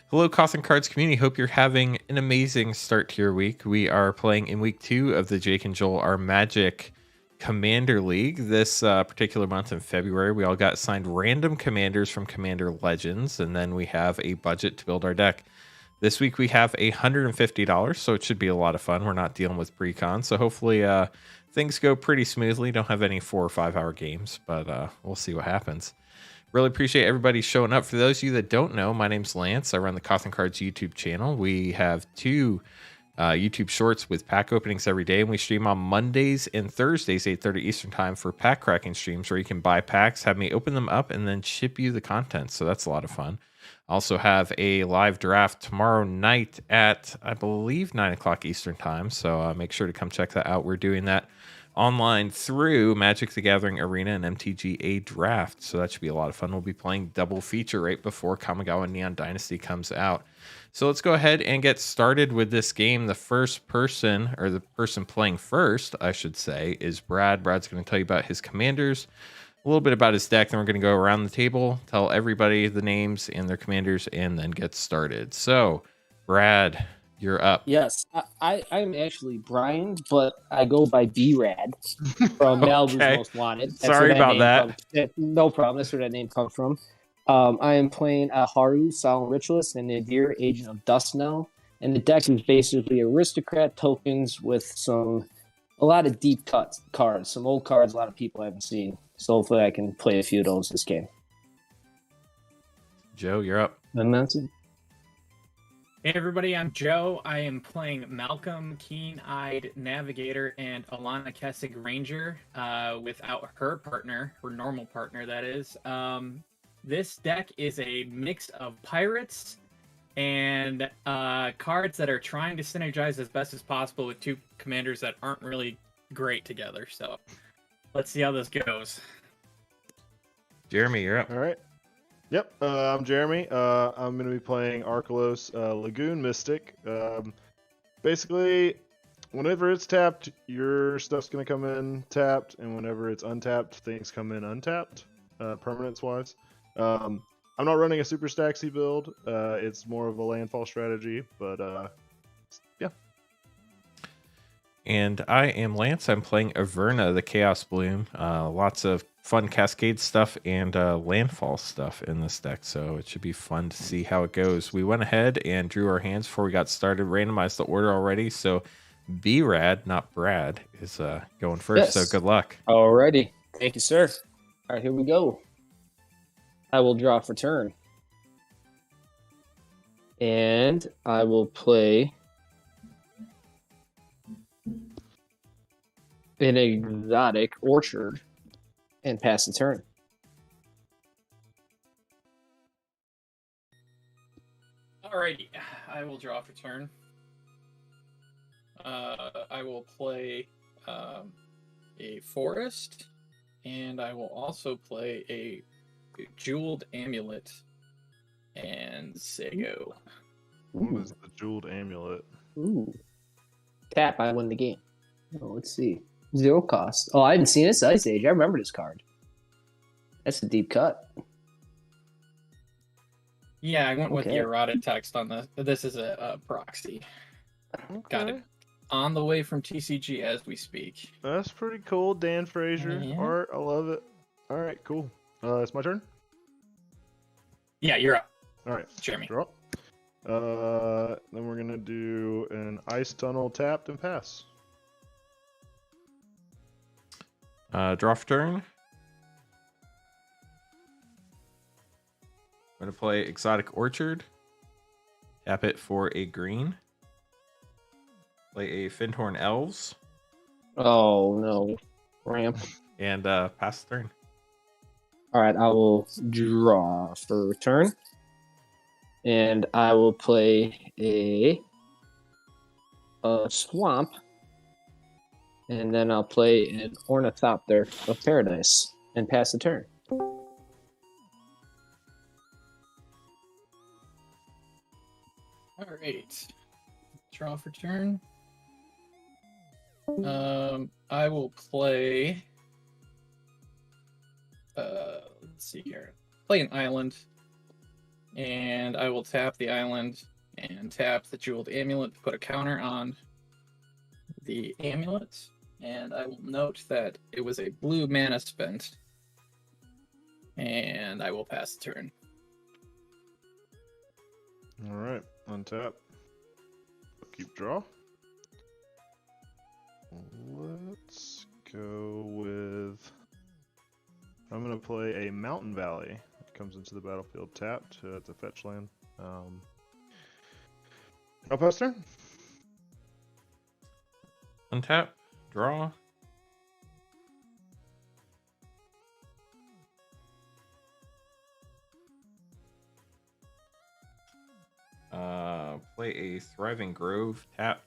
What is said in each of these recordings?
Hello, Cawthon Cards community. Hope you're having an amazing start to your week. We are playing in week 2 of the Jake and Joel Our Magic Commander League. This particular month in February, we all got assigned random commanders from Commander Legends, and then we have a budget to build our deck. This week we have $150, so it should be a lot of fun. We're not dealing with pre-con, so hopefully things go pretty smoothly. Don't have any 4 or 5 hour games, but we'll see what happens. Really appreciate everybody showing up. For those of you that don't know, my name's Lance. I run the Cawthon Cards YouTube channel. We have 2 YouTube shorts with pack openings every day, and we stream on Mondays and Thursdays, 8:30 Eastern time, for pack cracking streams where you can buy packs, have me open them up, and then ship you the content. So that's a lot of fun. I also have a live draft tomorrow night at, I believe, 9 o'clock Eastern time. So make sure to come check that out. We're doing that online through Magic the Gathering Arena and MTGA Draft. So that should be a lot of fun. We'll be playing double feature right before Kamigawa Neon Dynasty comes out. So let's go ahead and get started with this game. The first person, or the person playing first, I should say, is Brad. Brad's going to tell you about his commanders, a little bit about his deck, then we're going to go around the table, tell everybody the names and their commanders, and then get started. So, Brad, you're up. Yes, I'm actually Brian, but I go by B-Rad from Malibu's Most Wanted. That's Sorry about that. No problem. That's where that name comes from. I am playing Alharu, Solemn Ritualist, and Nadier, Agent of Dust Now. And the deck is basically aristocrat tokens with a lot of deep cut cards, some old cards a lot of people haven't seen. So hopefully I can play a few of those this game. Joe, you're up. And that's it. Hey everybody, I'm Joe. I am playing Malcolm, Keen-Eyed Navigator, and Alana Kessig Ranger without her partner, her normal partner, that is. This deck is a mix of pirates and cards that are trying to synergize as best as possible with 2 commanders that aren't really great together. So let's see how this goes. Jeremy, you're up. All right. Yep, I'm Jeremy. I'm going to be playing Archelos, Lagoon Mystic. Basically, whenever it's tapped, your stuff's going to come in tapped, and whenever it's untapped, things come in untapped, permanence-wise. I'm not running a Super Staxy build. It's more of a landfall strategy, but yeah. And I am Lance. I'm playing Averna, the Chaos Bloom. Lots of fun Cascade stuff and landfall stuff in this deck, so it should be fun to see how it goes. We went ahead and drew our hands before we got started, randomized the order already, so B-Rad, not Brad, is going first, So good luck. Alrighty. Thank you, sir. All right, here we go. I will draw for turn. And I will play an exotic orchard and pass the turn. Alrighty, I will draw for turn. I will play a forest, and I will also play a jeweled amulet and Sego. What is the jeweled amulet? Ooh. Tap, I win the game. Oh, let's see. 0 cost. Oh, I haven't seen this Ice Age. I remember this card. That's a deep cut. Yeah, I went with the errata text on this. This is a proxy. Okay. Got it on the way from TCG as we speak. That's pretty cool. Dan Frazier art. I love it. All right, cool. It's my turn? Yeah, you're up. All right. Jeremy. Draw. Then we're going to do an Ice Tunnel tapped and pass. Draw for turn. I'm going to play Exotic Orchard. Tap it for a green. Play a Findhorn Elves. Oh, no. Ramp. And pass the turn. All right, I will draw for turn. And I will play a swamp. And then I'll play an Ornithopter of Paradise and pass the turn. All right. Draw for turn. I will play. Let's see here. Play an island. And I will tap the island and tap the jeweled amulet to put a counter on the amulet. And I will note that it was a blue mana spent. And I will pass the turn. All right, untap. Keep draw. Let's go with. I'm gonna play a Mountain Valley. It comes into the battlefield tapped. It's a fetch land. I'll pass turn. Untap. Draw. Play a Thriving Grove tapped.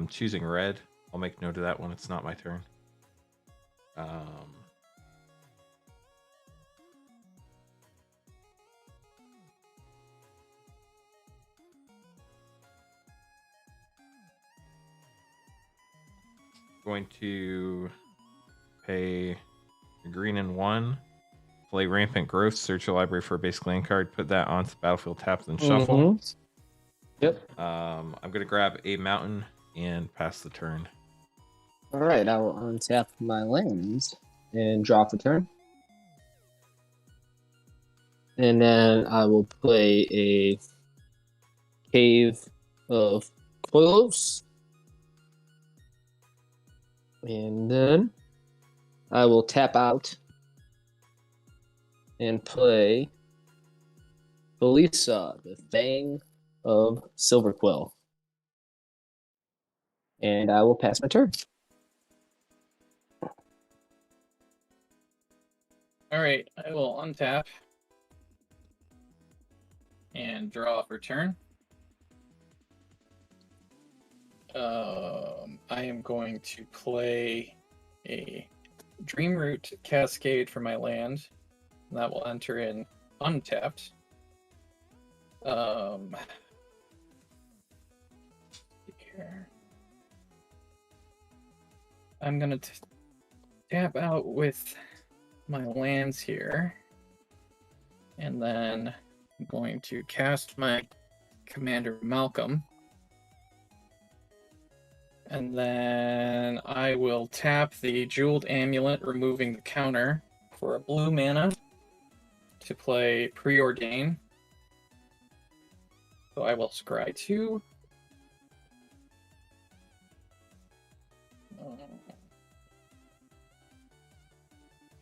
Choosing red. I'll make note of that when it's not my turn. Going to pay a green and 1. Play Rampant Growth, search your library for a basic land card, put that onto the battlefield, tap, then shuffle. Yep. I'm going to grab a mountain and pass the turn. All right, I will untap my lands and draw for turn. And then I will play a Cave of Koilos. And then I will tap out and play Belisa, the Fang of Silverquill. And I will pass my turn. All right, I will untap and draw for turn. I am going to play a Dreamroot Cascade for my land. That will enter in untapped. Here. I'm gonna tap out with my lands here, and then I'm going to cast my Commander Malcolm, and then I will tap the Jeweled Amulet, removing the counter for a blue mana to play Preordain. So I will scry 2.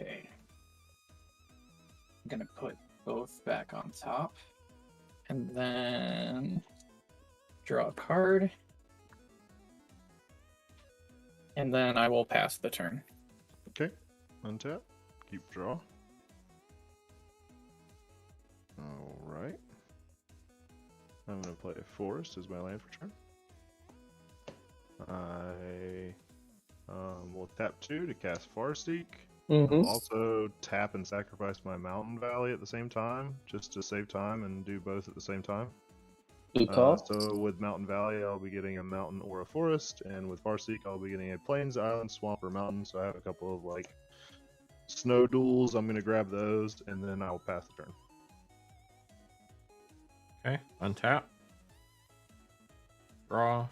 Okay. I'm gonna put both back on top. And then draw a card. And then I will pass the turn. Okay, untap. Keep draw. All right. I'm gonna play a forest as my land for turn. I will tap 2 to cast Farseek. I'll also tap and sacrifice my Mountain Valley at the same time, just to save time and do both at the same time. Good call. So with Mountain Valley, I'll be getting a mountain or a forest, and with Farseek, I'll be getting a plains, island, swamp, or mountain. So I have a couple of like snow duels. I'm gonna grab those, and then I'll pass the turn. Okay, untap. Draw.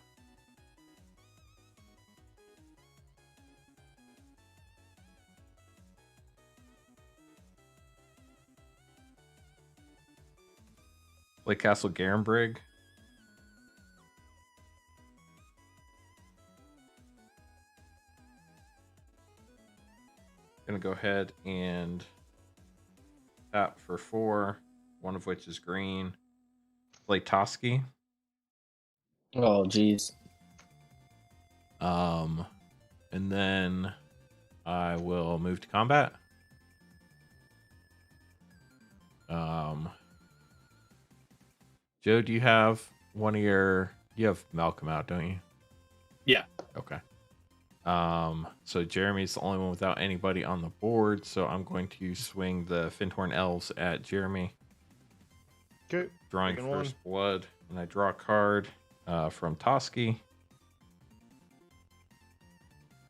Play Castle Garenbrig. Gonna go ahead and tap for 4, one of which is green. Play Toski. Oh, geez. And then I will move to combat. Joe, do you have you have Malcolm out, don't you? Yeah. Okay. So Jeremy's the only one without anybody on the board, so I'm going to swing the Fintorn Elves at Jeremy. Okay. Drawing first blood, and I draw a card from Toski.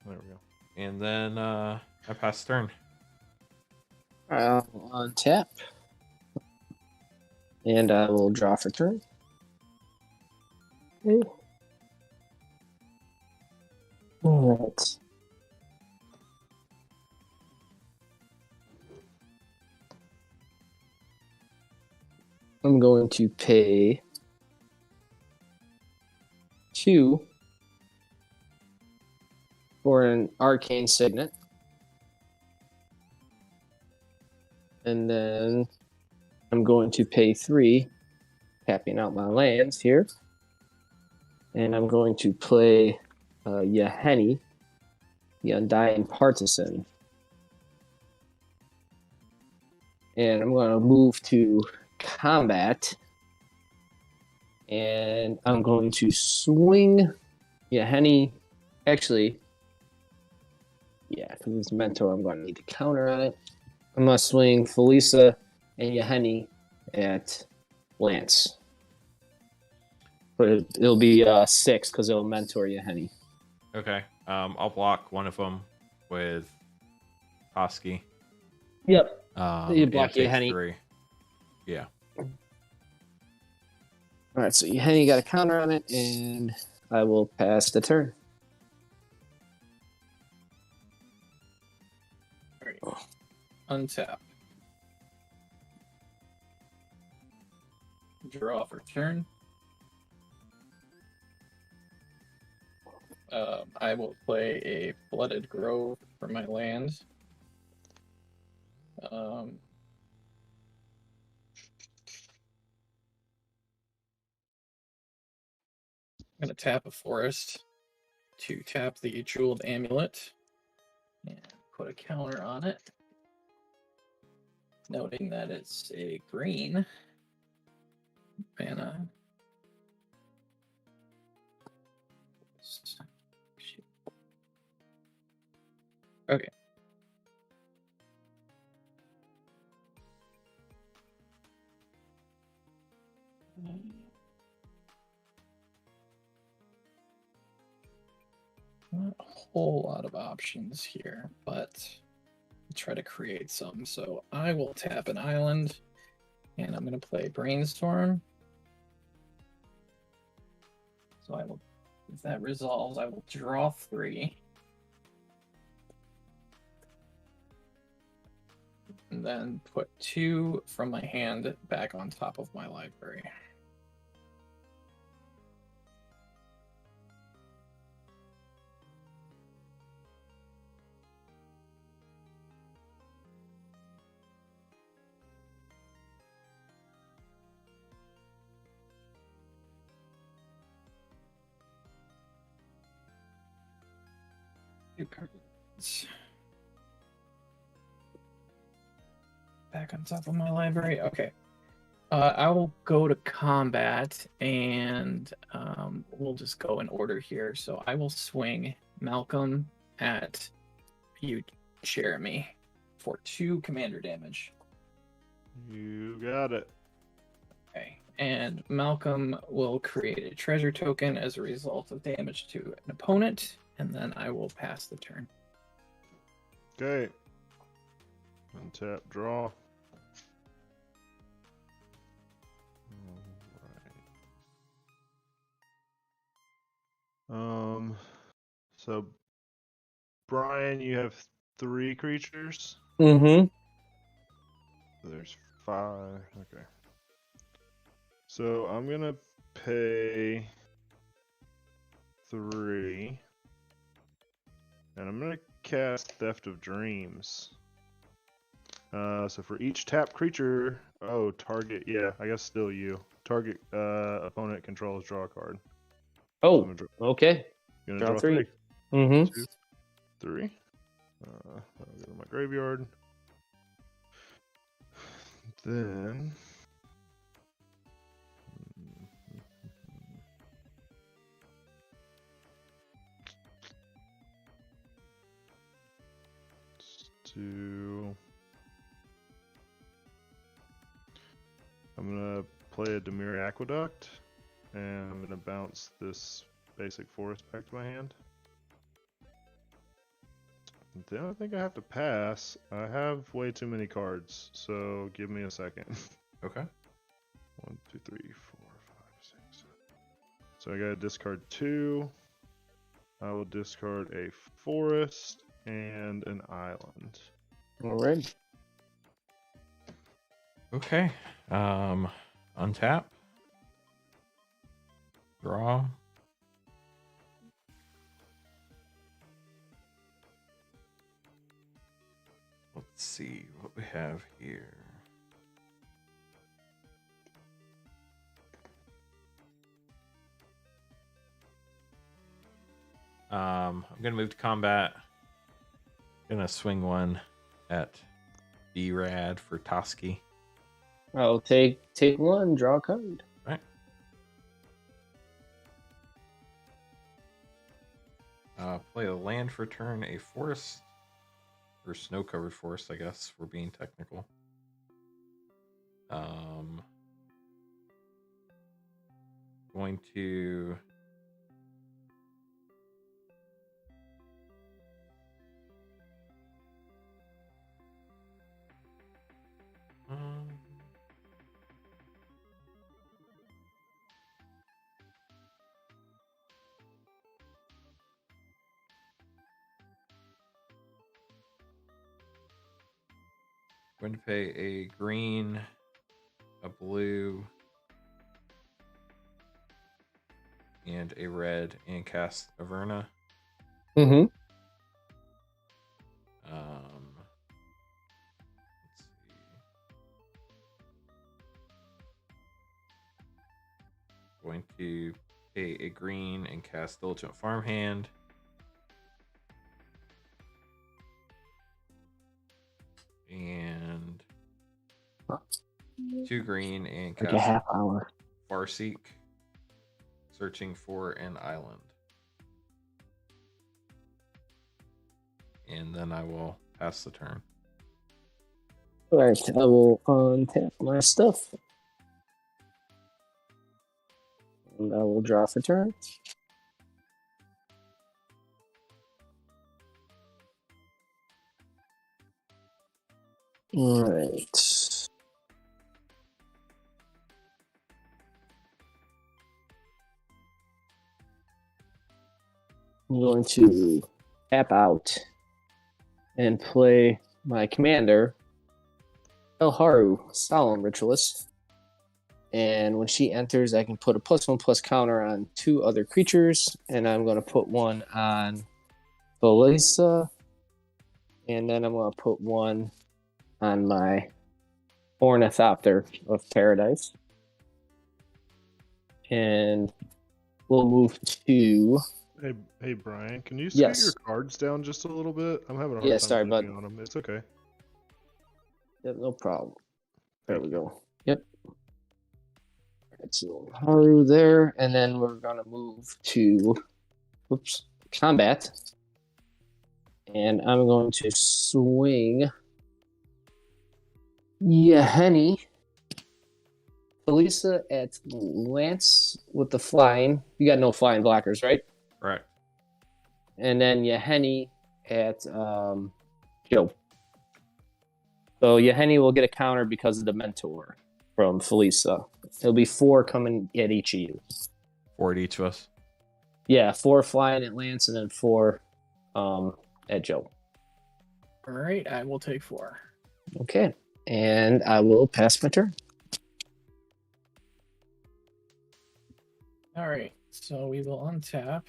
There we go. And then I pass turn. I'll untap And I will draw for turn. Okay. All right. I'm going to pay 2 for an arcane signet. And then I'm going to pay 3, tapping out my lands here. And I'm going to play Yaheni, the Undying Partisan. And I'm going to move to combat. And I'm going to swing Yaheni. Actually, yeah, because it's Mentor, I'm going to need to counter on it. I'm going to swing Felisa and Yaheni at Lance. But it'll be 6 because it'll Mentor Yaheni. Okay. I'll block one of them with Koski. Yep. You And block take Yaheni. 3. Yeah. All right, so Yaheni got a counter on it, and I will pass the turn. All right. Untap. Draw for turn. I will play a Flooded Grove for my land. I'm going to tap a forest to tap the Jeweled Amulet and put a counter on it, noting that it's a green mana. Okay. Not a whole lot of options here, but I'll try to create some. So I will tap an island, and I'm going to play Brainstorm. So I will, if that resolves, I will draw 3. And then put 2 from my hand back on top of my library. Two cards. Back on top of my library. Okay. I will go to combat, and we'll just go in order here. So I will swing Malcolm at you, Jeremy, for 2 commander damage. You got it. Okay. And Malcolm will create a treasure token as a result of damage to an opponent, and then I will pass the turn. Okay. Untap, draw. Alright. So Brian, you have 3 creatures? Mm-hmm. There's 5. Okay. So I'm gonna pay 3. And I'm gonna cast Theft of Dreams. So for each tap creature, target, yeah, I guess still you. Target opponent controls, draw a card. Oh, So okay. you're gonna Draw draw 3. 3. Mm-hmm. 2, 3. I'll go to my graveyard. Then I'm gonna play a Demir Aqueduct, and I'm gonna bounce this basic forest back to my hand. And then I think I have to pass. I have way too many cards, so give me a second. Okay. 1, 2, 3, 4, 5, 6, 7. So I got to discard 2. I will discard a forest and an island. All right. Okay. Untap. Draw. Let's see what we have here. I'm gonna move to combat. Gonna swing one at B-Rad for Toski. I'll take one, draw a card. Right. Play a land for turn, a forest, or snow-covered forest, I guess, we're being technical. Going to going to pay a green, a blue, and a red, and cast Averna. Mm-hmm. Let's see. Going to pay a green and cast Diligent Farmhand. And 2 green and Like cast a half hour. Farseek, searching for an island. And then I will pass the turn. All right, I will untap my stuff. And I will draw for turn. All right. I'm going to tap out and play my commander, Alharu, Solemn Ritualist. And when she enters, I can put a +1/+1 counter on 2 other creatures, and I'm going to put one on Belisa, and then I'm going to put one on my Ornithopter of Paradise. And we'll move to... Hey Brian, can you scoot Yes. your cards down just a little bit? I'm having a hard Yeah, time sorry, clicking bud. on them. It's okay. Yep, no problem. There we go. Yep. Alright, so Haru there, and then we're gonna move to combat. And I'm going to swing Yeheni Felisa at Lance with the flying. You got no flying blockers, right? Correct. And then Yeheni at Joe. So Yeheni will get a counter because of the Mentor from Felisa. It'll be 4 coming at each of you. 4 at each of us. Yeah, 4 flying at Lance and then 4 at Joe. All right, I will take 4. Okay, and I will pass my turn. All right, so we will untap.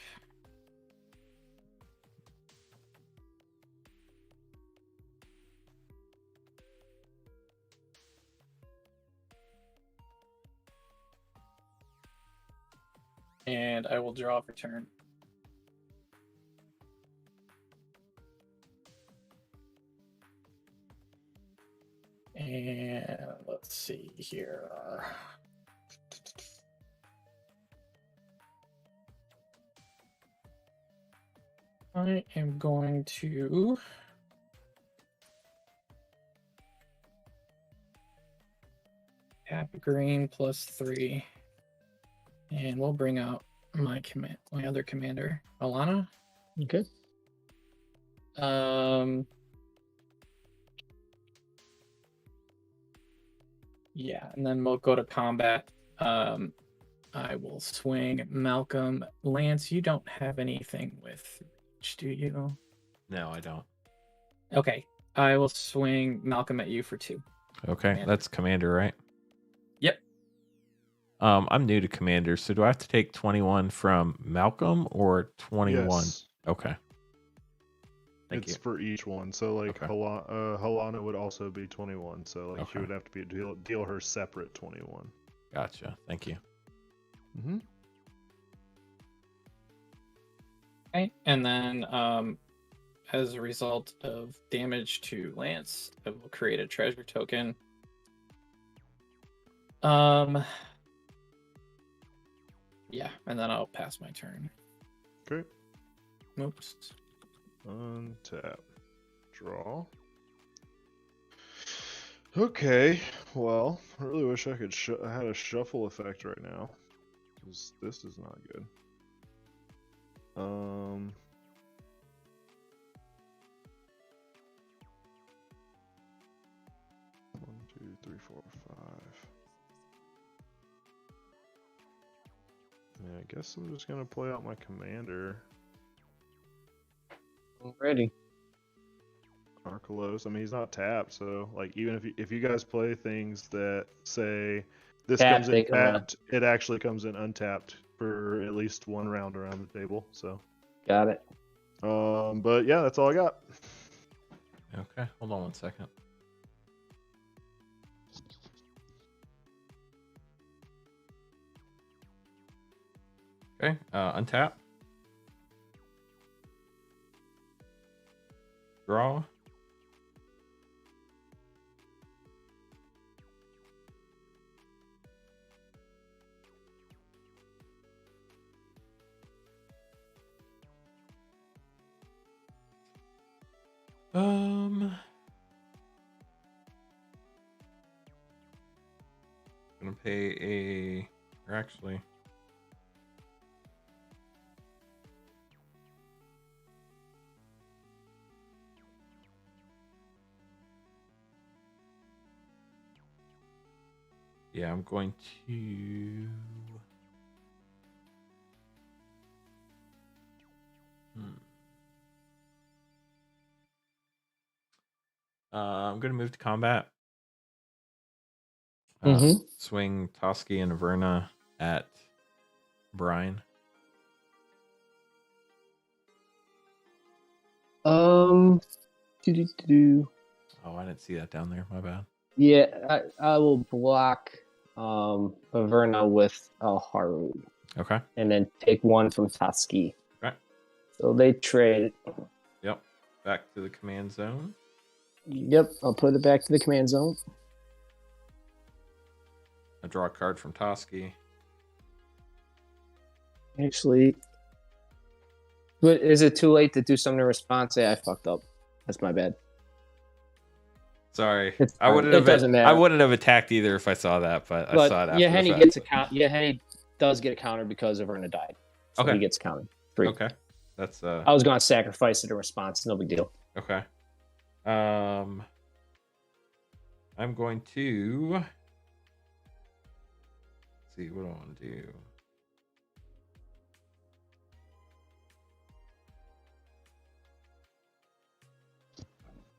And I will draw for turn. And let's see here. I am going to tap green +3, and we'll bring out my other commander, Alana. Okay. Yeah, and then we'll go to combat. I will swing Malcolm. Lance, you don't have anything with reach, do you? No, I don't. Okay, I will swing Malcolm at you for 2. Okay, Commander. that's Commander, right? Yep. I'm new to Commander, so do I have to take 21 from Malcolm or 21? Yes. Okay. Thank It's you. for each one. So like Okay. Halana would also be 21. So like she Okay. would have to be deal her separate 21. Gotcha. Thank you. Mm-hmm. Okay, and then as a result of damage to Lance, I will create a treasure token. Yeah, and then I'll pass my turn. Okay. Oops. Untap. Draw. Okay. Well, I really wish I could I had a shuffle effect right now, because this is not good. 1, 2, 3, 4, 5. Yeah, I guess I'm just gonna play out my commander. Already. Archelos. I mean, he's not tapped, so like even if you guys play things that say this Tap, comes they in come out. tapped, it actually comes in untapped for at least one round around the table. So, Got it. but yeah, that's all I got. Okay, hold on one second. Okay, untap. Draw. Gonna pay or actually. Yeah, I'm going to. I'm gonna move to combat. Swing Toski and Averna at Brian. Do. Oh, I didn't see that down there. My bad. Yeah, I will block Averna with Alharu. Okay. And then take 1 from Toski. Okay. So they trade. Yep. Back to the command zone. Yep, I'll put it back to the command zone. I draw a card from Toski. Actually, but is it too late to do something in response? Say I fucked up. That's my bad. Sorry, It's I fine. wouldn't It have. doesn't matter. I wouldn't have attacked either if I saw that, but I saw it after. Yahenni the fact. gets a count. Yahenni does get a counter because Averna died. So Okay. he gets counted. 3. Okay. That's I was going to sacrifice it in response. No big deal. Okay. I'm going to. Let's see what I want to do.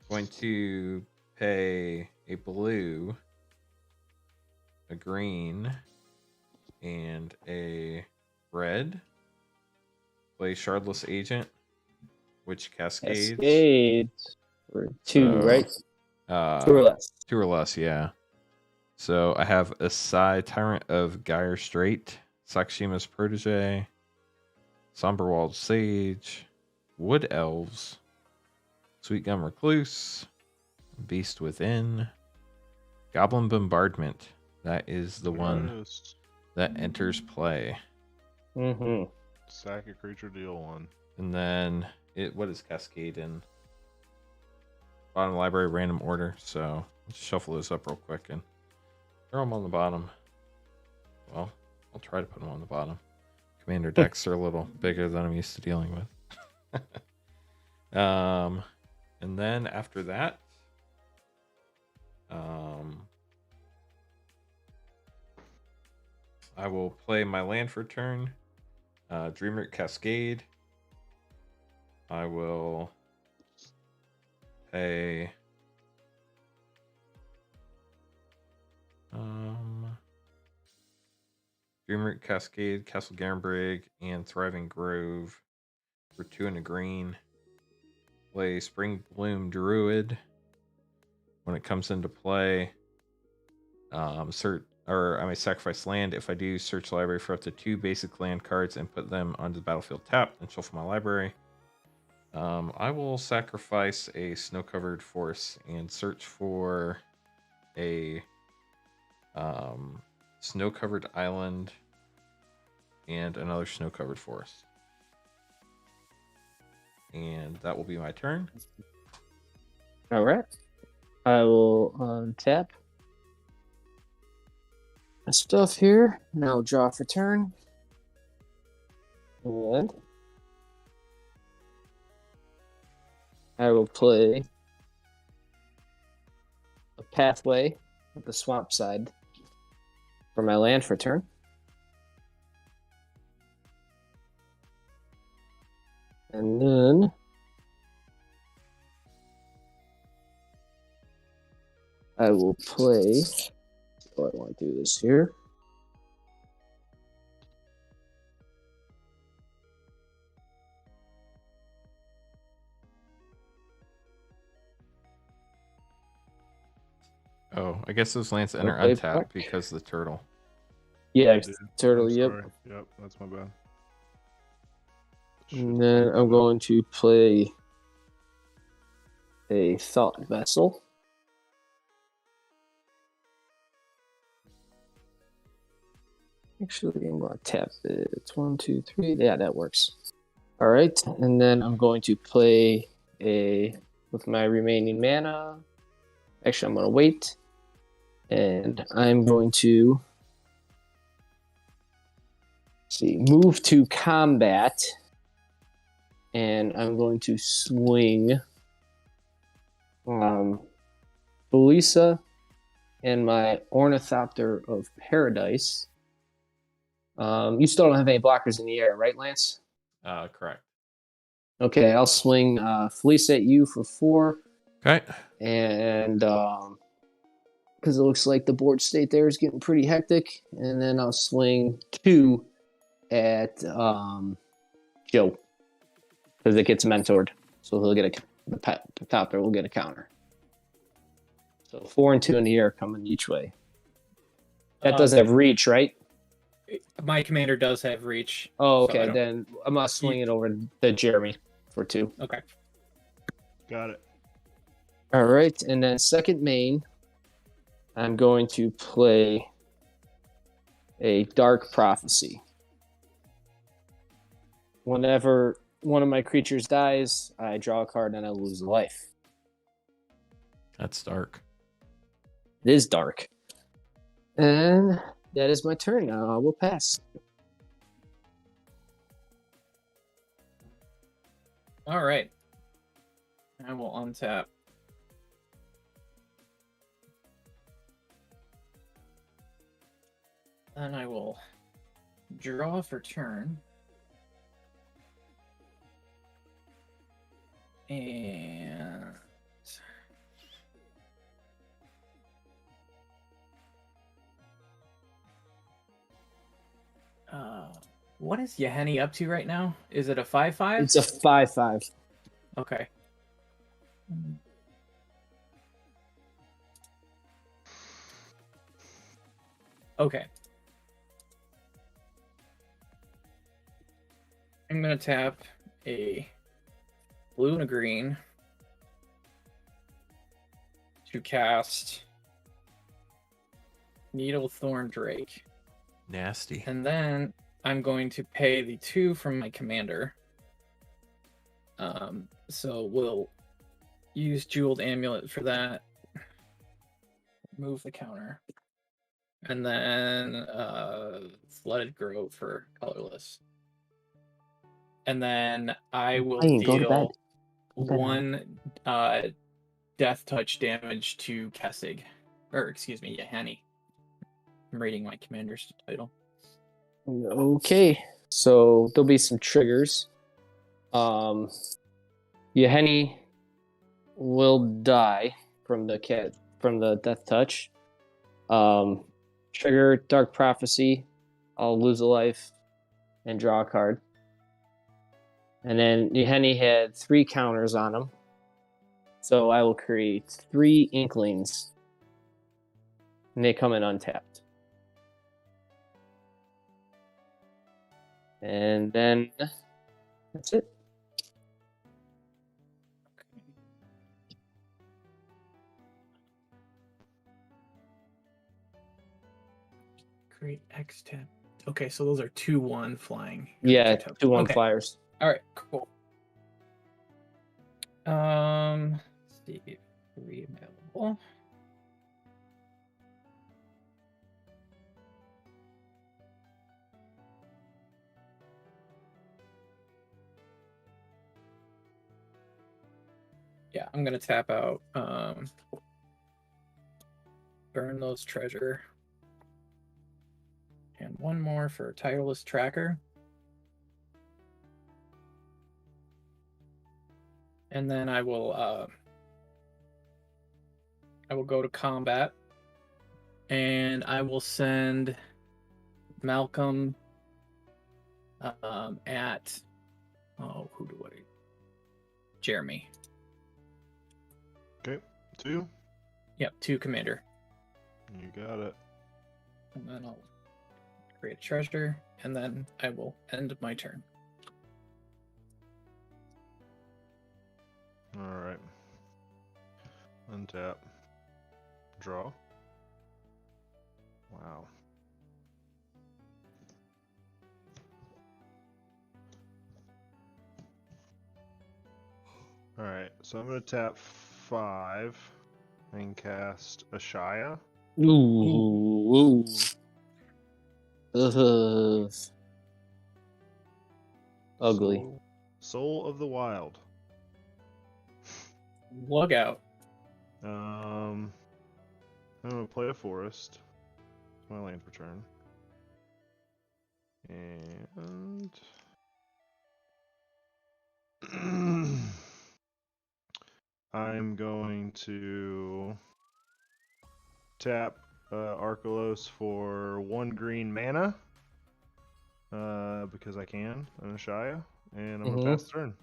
Going to pay a blue, a green, and a red. Play Shardless Agent, which cascades. Cascades. For 2, So, right? 2 or less. 2 or less, yeah. So I have Asai, Tyrant of Gyre Strait, Sakshima's Protege, Somberwald Sage, Wood Elves, Sweet Gum Recluse, Beast Within, Goblin Bombardment. That is the one that enters play. Mm-hmm. Sack a creature, deal 1. And then what is Cascade in? Bottom library, random order. So let's shuffle this up real quick and throw them on the bottom. Well, I'll try to put them on the bottom. Commander decks are a little bigger than I'm used to dealing with. And then after that, I will play my land for turn. Dreamroot Cascade. I will pay Dreamroot Cascade, Castle Garenbrig, and Thriving Grove for 2 and a green. Play Spring Bloom Druid. When it comes into play, I may sacrifice land. If I do, search library for up to 2 basic land cards and put them onto the battlefield tapped and shuffle my library. I will sacrifice a snow-covered forest and search for a snow-covered island and another snow-covered forest. And that will be my turn. All right. I will untap my stuff here. And I'll draw for turn. And I will play a Pathway at the swamp side for my land for turn. And then I will play. Oh, I want to do this here. Oh, I guess those lands enter Okay, untapped because of the turtle. Yeah, Dude, turtle. I'm Yep. sorry. Yep, that's my bad. And then I'm going to play a Thought Vessel. Actually, I'm going to tap it. It's 1, 2, 3. Yeah, that works. All right, and then I'm going to play with my remaining mana. Actually, I'm going to wait, and I'm going to move to combat, and I'm going to swing Belisa and my Ornithopter of Paradise. You still don't have any blockers in the air, right, Lance? Correct. Okay, I'll swing Felisa at you for 4. Okay. And because it looks like the board state there is getting pretty hectic. And then I'll swing 2 at Joe because it gets mentored. So he'll get the Topper will get a counter. So 4 and 2 in the air coming each way. That doesn't have reach, right? My commander does have reach. Oh, so okay. Then I'm going to swing it over to Jeremy for 2. Okay. Got it. All right. And then second main, I'm going to play a Dark Prophecy. Whenever one of my creatures dies, I draw a card and I lose a life. That's dark. It is dark. And that is my turn. Now I will pass. All right. I will untap. Then I will draw for turn. And what is Yaheni up to right now? Is it a 5/5? It's a 5/5. Okay. Okay. I'm gonna tap a blue and a green to cast Needlethorn Drake. Nasty. And then I'm going to pay the 2 from my commander. So we'll use Jeweled Amulet for that. Move the counter. And then Flooded Grove for colorless. And then I will deal 1 death touch damage to Kessig. Or excuse me, Yaheni. I'm reading my commander's title. Okay, so there'll be some triggers. Yeheni will die from the death touch. Trigger Dark Prophecy. I'll lose a life and draw a card. And then Yeheni had 3 counters on him. So I will create 3 Inklings. And they come in untapped. And then that's it. Create X tap. Okay, so those are 2/1 flying. Yeah, 2/1 Okay. flyers. All right, cool. Let's see, 3 available. Yeah, I'm gonna tap out. Burn those treasure. And 1 more for Tireless Tracker. And then I will go to combat. And I will send Malcolm at Jeremy. Okay, 2. Yep, 2 commander. You got it. And then I'll create a treasure, and then I will end my turn. Alright. Untap. Draw. Wow. Alright, so I'm going to tap 5 and cast Ashaya. Ooh. Ugly. Soul of the Wild. Log out. I'm going to play a forest. It's my land return. And I'm going to tap Archelos for 1 green mana. Because I can, and Ashaya. And I'm going to pass the turn.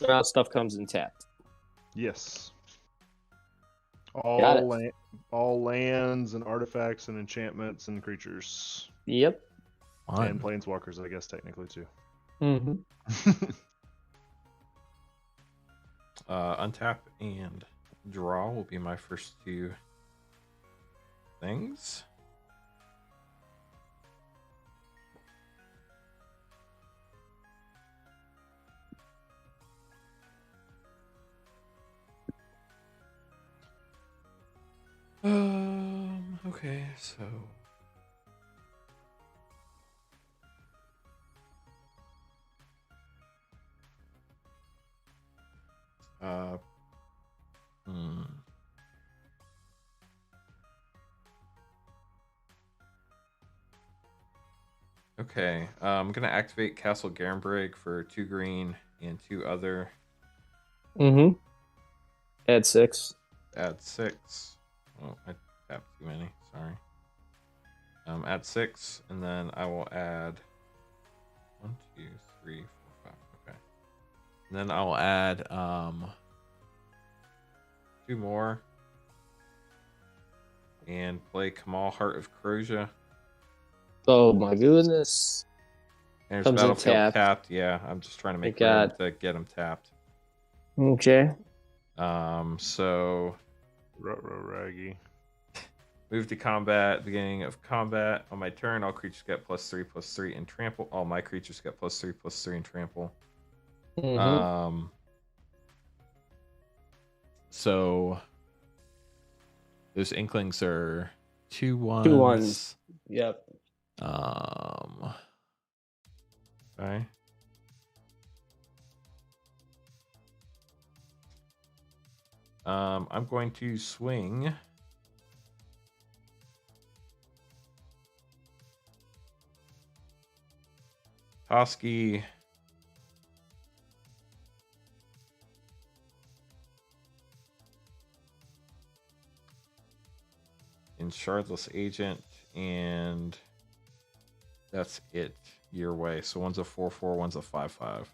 Now stuff comes in tapped. Yes. Got All lands and artifacts and enchantments and creatures. Yep. And planeswalkers, I guess, technically, too. Mm-hmm. Untap and draw will be my first 2 things. Okay, so Okay, I'm gonna activate Castle Garenbrig for 2 green and 2 other. Mm-hmm. Add 6. Add 6. Oh, I tapped too many. Sorry. Add 6, and then I will add 1, 2, 3, 4, 5. Okay. And then I'll add 2 more and play Kamal Heart of Crosia. Oh my goodness. And there's Comes in Battlefield tapped. Yeah, I'm just trying to make I room to get them tapped. Okay. So Raggy. move to combat. Beginning of combat. On my turn, all creatures get +3/+3 and trample. All my creatures get +3/+3 and trample. Mm-hmm. So those Inklings are 2/1s. 2/1s. Yep. Okay. I'm going to swing. Toski. And Shardless Agent, and that's it your way. So one's a 4/4, one's a 5/5.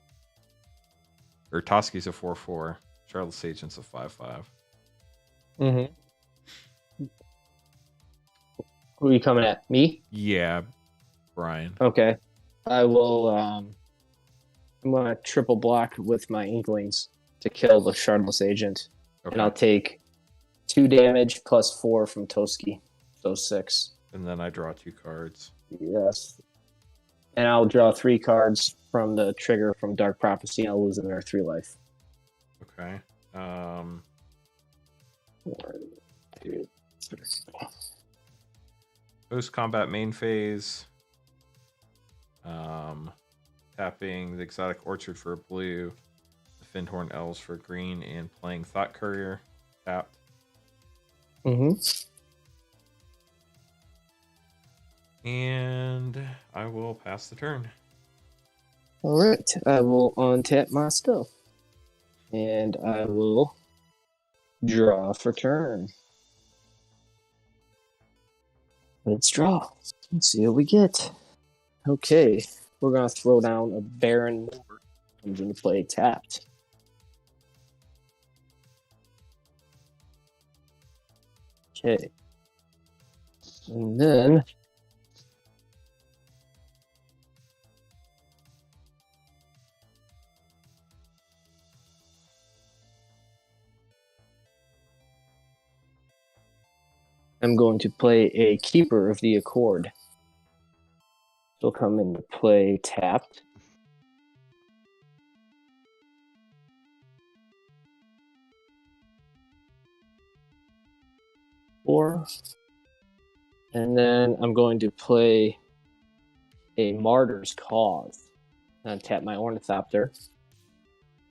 Or Toski's a 4/4. Shardless Agent's a 5/5. Mm-hmm. Who are you coming at? Me? Yeah, Brian. Okay. I will. I'm gonna triple block with my Inklings to kill the Shardless Agent, Okay. and I'll take 2 damage plus 4 from Toski, so 6. And then I draw 2 cards. Yes. And I'll draw 3 cards from the trigger from Dark Prophecy, and I'll lose another 3 life. Okay. 1, 2, 3. Post combat main phase. Tapping the Exotic Orchard for a blue, the Findhorn Elves for green, and playing Thought Courier. Tapped. Mm-hmm. And I will pass the turn. All right. I will untap my stuff, and I will draw for turn. Let's draw. Let's see what we get. Okay, we're gonna throw down a Baron. Comes into play tapped. Okay, and then I'm going to play a Keeper of the Accord. She'll come into play tapped. Four. And then I'm going to play a Martyr's Cause. And tap my Ornithopter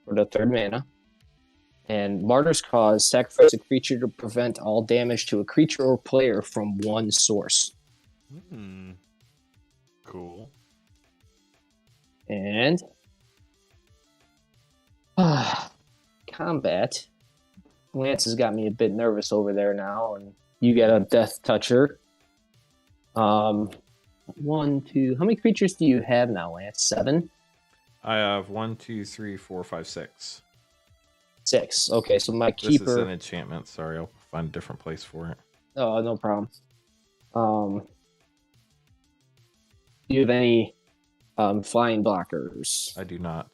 for the 3rd mana. And Martyr's Cause, sacrifice a creature to prevent all damage to a creature or player from one source. Cool. And combat. Lance has got me a bit nervous over there now, and you get a Death Toucher. 1, 2. How many creatures do you have now, Lance? 7? I have 1, 2, 3, 4, 5, 6. 6. Okay, so my This is an keeper. enchantment. Sorry, I'll find a different place for it. Oh, no problem. Do you have any flying blockers? I do not.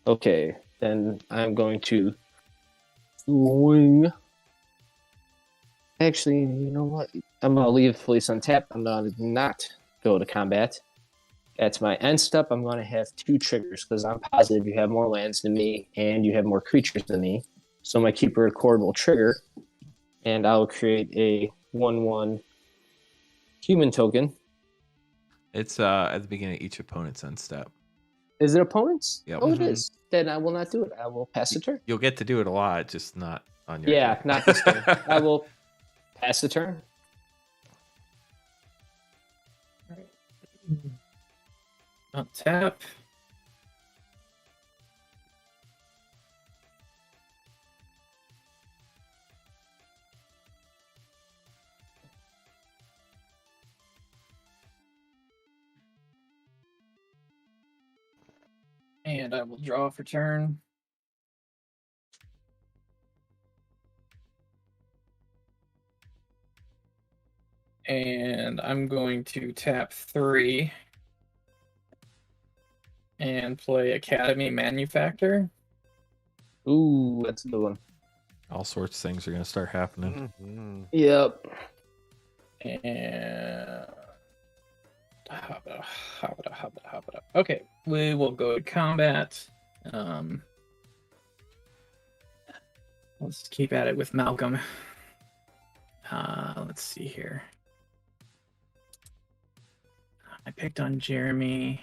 Okay, then I'm going to swing. Actually, you know what? I'm going to leave Fleece untapped. I'm going to not go to combat. At my end step, I'm going to have 2 triggers because I'm positive you have more lands than me and you have more creatures than me. So my Keeper Accord will trigger, and I'll create a 1/1 human token. It's at the beginning of each opponent's end step. Is it opponents? Yep. Oh, it is. Then I will not do it. I will pass the turn. You'll get to do it a lot, just not on your Yeah, turn. not this turn. I will pass the turn. Untap. And I will draw for turn. And I'm going to tap 3 and play Academy Manufactor. Ooh, that's a good one. All sorts of things are going to start happening. Mm-hmm. Yep. And okay, we will go to combat. Let's keep at it with Malcolm. Let's see here. I picked on Jeremy.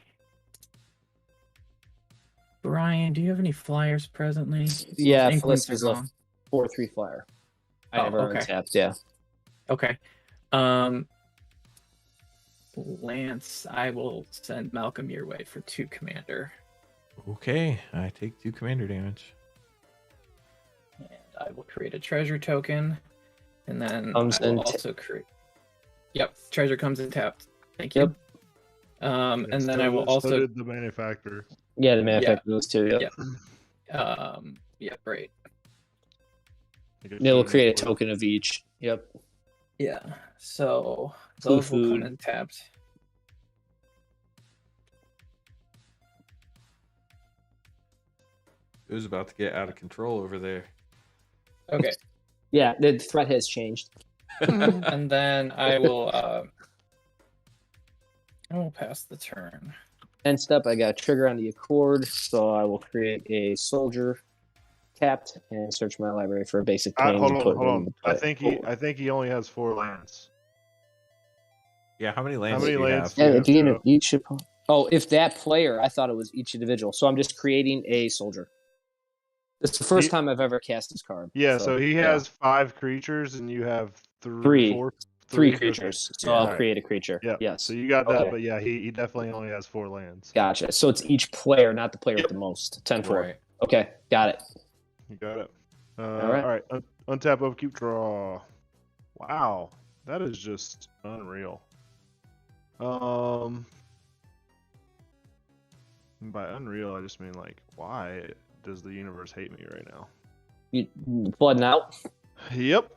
Brian, do you have any flyers presently? Yeah, Inklings Fliss is are a gone. 4/3 flyer. I Oh, have her okay. untapped, yeah. Okay. Lance, I will send Malcolm your way for 2 commander. Okay, I take 2 commander damage. And I will create a treasure token. And then Comes I will in also create. Yep, treasure comes in tapped. Thank you. Yep. And then I will So also. did the manufacturer. Yeah, the manufacturer those two. Yep. Yeah, great. They will create a token of each. Yep. Yeah, so those will come in tapped. It was about to get out of control over there. Okay. Yeah, the threat has changed. And then I will pass the turn. Next up, I got a trigger on the Accord, so I will create a soldier tapped and search my library for a basic plane. Hold on. I think he only has 4 lands. Yeah, how many lands How many do you lands have? do you At have, the beginning Joe? of each opponent. Oh, if that player, I thought it was each individual. So I'm just creating a soldier. It's the first time I've ever cast this card. Yeah, so he has 5 creatures, and you have Three three creatures. Okay. So I'll create a creature. Yeah. Yes. So you got that, Okay. but yeah, he definitely only has 4 lands. Gotcha. So it's each player, not the player with the most. 10-4. Right. Okay, got it. You got it. All right. Untap, upkeep, draw. Wow, that is just unreal. By unreal, I just mean like, why does the universe hate me right now? You flooding out? Yep.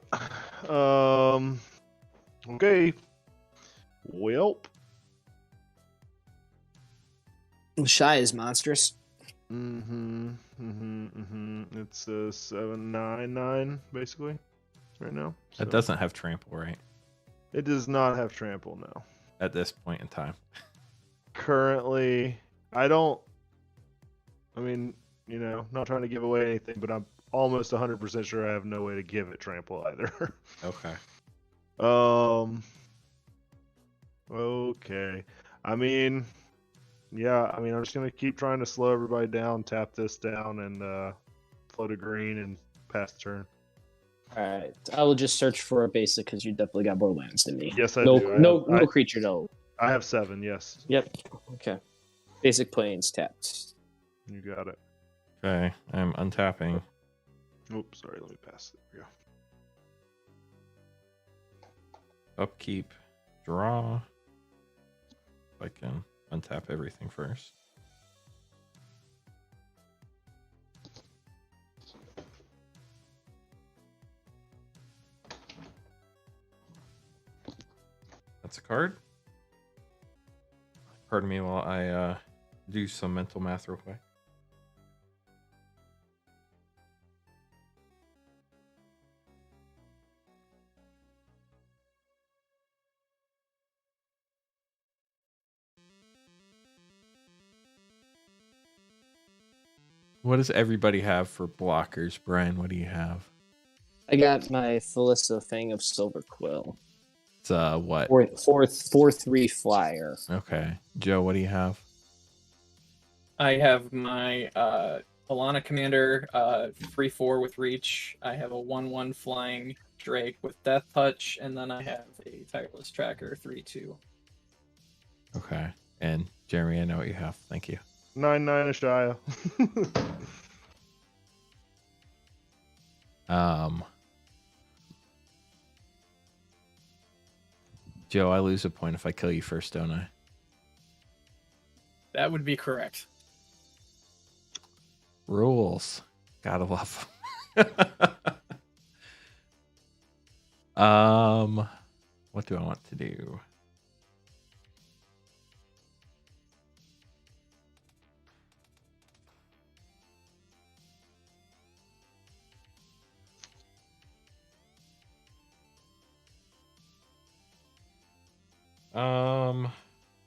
Okay. Welp. Shy is monstrous. It's a 7/9/9 basically right now. It doesn't have trample, right? It does not have trample now. At this point in time. Currently, I mean, not trying to give away anything, but I'm almost 100% sure I have no way to give it trample either. Okay. Okay. I mean, yeah, I'm just going to keep trying to slow everybody down, tap this down, and float a green and pass the turn. All right. I will just search for a basic because you definitely got more lands than me. Yes, I do. do. No creature, though. I have 7, yes. Yep. Okay. Basic planes tapped. You got it. Okay, I'm untapping. Oops, sorry, let me pass it. There we go. Upkeep, draw. If I can untap everything first. That's a card. Pardon me while I do some mental math real quick. What does everybody have for blockers, Brian? What do you have? I got my Felissa Fang of Silver Quill. It's what? 4/3 flyer. Okay. Joe, what do you have? I have my Alana Commander 3/4 with reach. I have a 1/1 flying Drake with Death Touch, and then I have a Tireless Tracker 3/2. Okay. And Jeremy, I know what you have. Thank you. 9/9 Ashaya. Joe, I lose a point if I kill you first, don't I? That would be correct. Rules. Gotta love them. What do I want to do?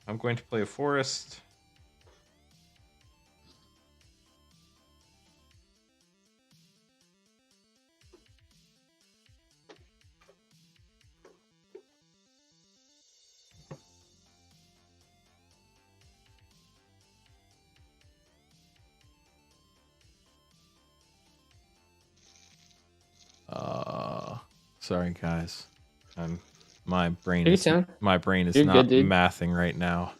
I'm going to play a forest. Sorry guys. I'm My brain Take is your time. my brain is You're not good, dude. mathing right now.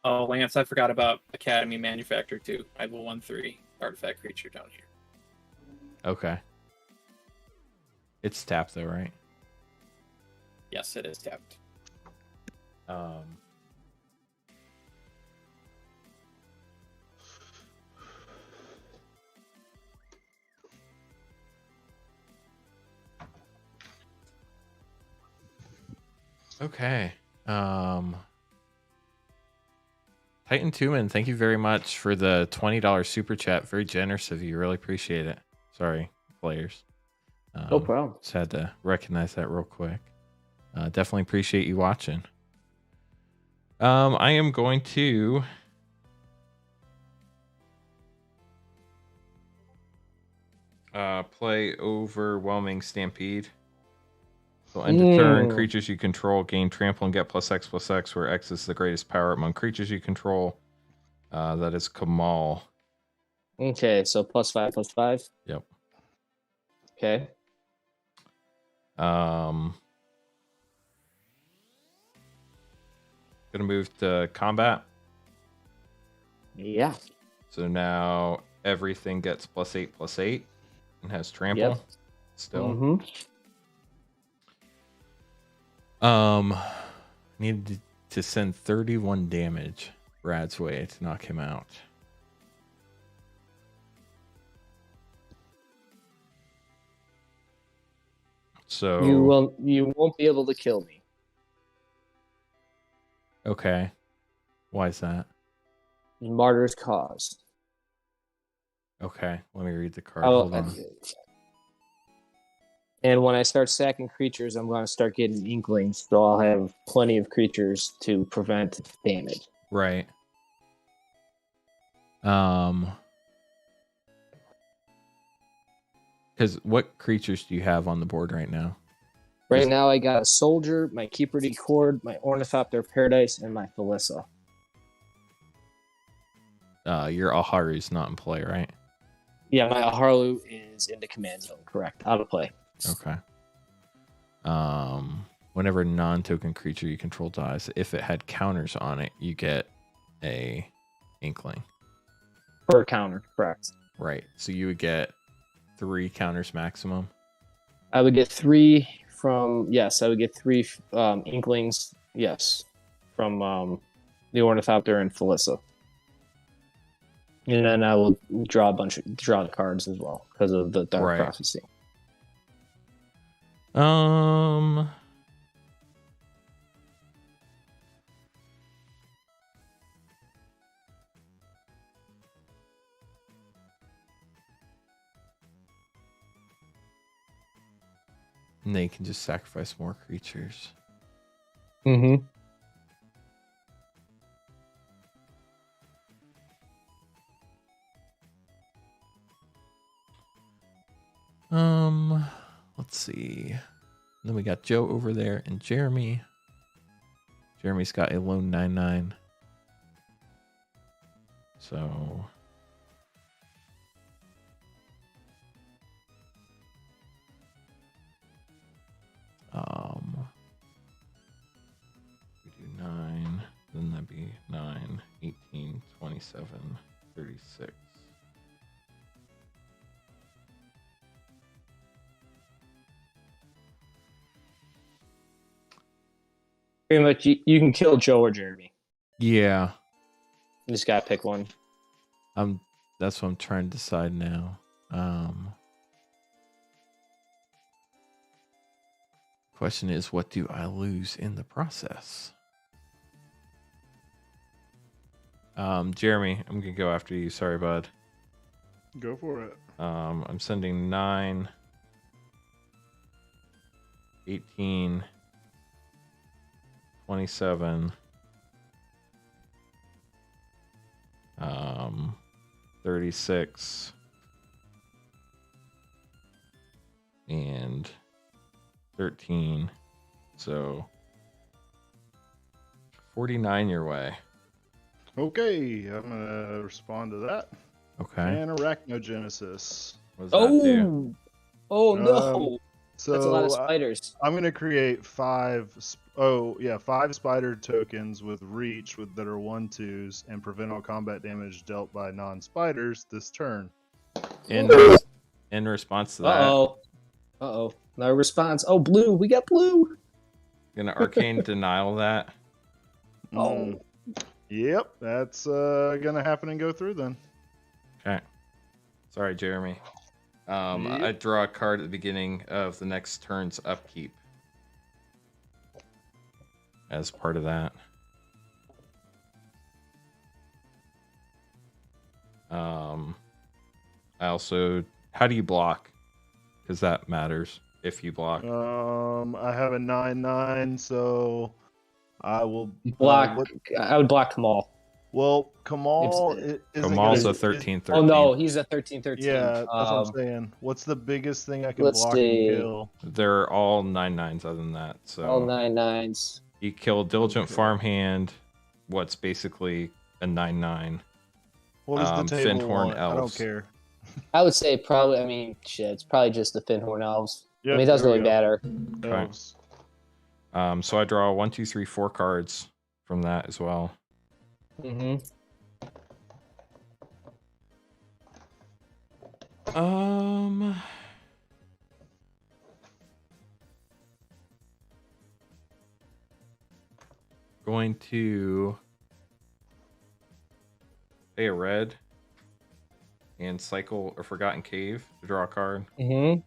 Oh, Lance, I forgot about Academy Manufactor too. I have a 1/3 artifact creature down here. Okay. It's tapped though, right? Yes, it is tapped. Okay. Titan Tuman, thank you very much for the $20 super chat. Very generous of you. Really appreciate it. Sorry, players. No problem. Just had to recognize that real quick. Definitely appreciate you watching. I am going to play Overwhelming Stampede. So end of turn, creatures you control gain trample and get +X/+X, where X is the greatest power among creatures you control. That is Kamal. Okay, so +5/+5. Yep. Okay. Gonna move to combat. Yeah. So now everything gets +8/+8 and has trample. Yep. Still. Mm-hmm. Needed to send 31 damage Brad's way to knock him out. So You won't be able to kill me. Okay. Why is that? Martyr's Cause. Okay, let me read the card. Hold on. And when I start sacking creatures, I'm going to start getting inklings, so I'll have plenty of creatures to prevent damage. Right. Because what creatures do you have on the board right now? Right now, I got a Soldier, my Keeper Decord, my Ornithopter Paradise, and my Felissa. Your Alharu's not in play, right? Yeah, my Alharu is in the command zone, correct. Out of play. Okay. Whenever non-token creature you control dies, if it had counters on it, you get a inkling. Per counter, correct. Right. So you would get 3 counters maximum. I would get 3 from I would get 3 inklings, yes, from the Ornithopter and Felissa. And then I will draw the cards as well because of the Dark Prophecy. And they can just sacrifice more creatures. Mm-hmm. Let's see. Then we got Joe over there and Jeremy. Jeremy's got a lone 9/9. So we do 9, then that'd be 9, 18, 27, 36. Pretty much, you can kill Joe or Jeremy. Yeah. You just gotta pick one. That's what I'm trying to decide now. Question is, what do I lose in the process? Jeremy, I'm gonna go after you. Sorry, bud. Go for it. I'm sending 9, 18, 27, 36, and 13. So 49 your way. Okay, I'm gonna respond to that. Okay. And arachnogenesis. What does that do? Oh no! So That's a lot of spiders. I'm gonna create five spider tokens with reach that are 1/2s and prevent all combat damage dealt by non-spiders this turn. In response to that, Uh-oh. No response. Oh, blue. We got blue. gonna arcane denial that. Oh. Yep, that's gonna happen and go through then. Okay. Sorry, Jeremy. I draw a card at the beginning of the next turn's upkeep. As part of that. I also, how do you block? Because that matters if you block. I have a 9/9, so I will Block. I would block Kamal. Well, Kamal Kamal's a 13/13. Oh no, he's a 13/13. Yeah, that's what I'm saying. What's the biggest thing I can let's block see. and kill? They're all 9/9s other than that. So All 9/9s. you kill Diligent Farmhand, what's basically a 9/9. What does the table Finhorn want? I don't Elves. care. I would say probably. I mean, shit. It's probably just the Finhorn Elves. Yep, I mean, it doesn't there we really matter. Elves. So I draw 1, 2, 3, 4 cards from that as well. Mm-hmm. Going to pay a red and cycle a Forgotten Cave to draw a card. Mm-hmm.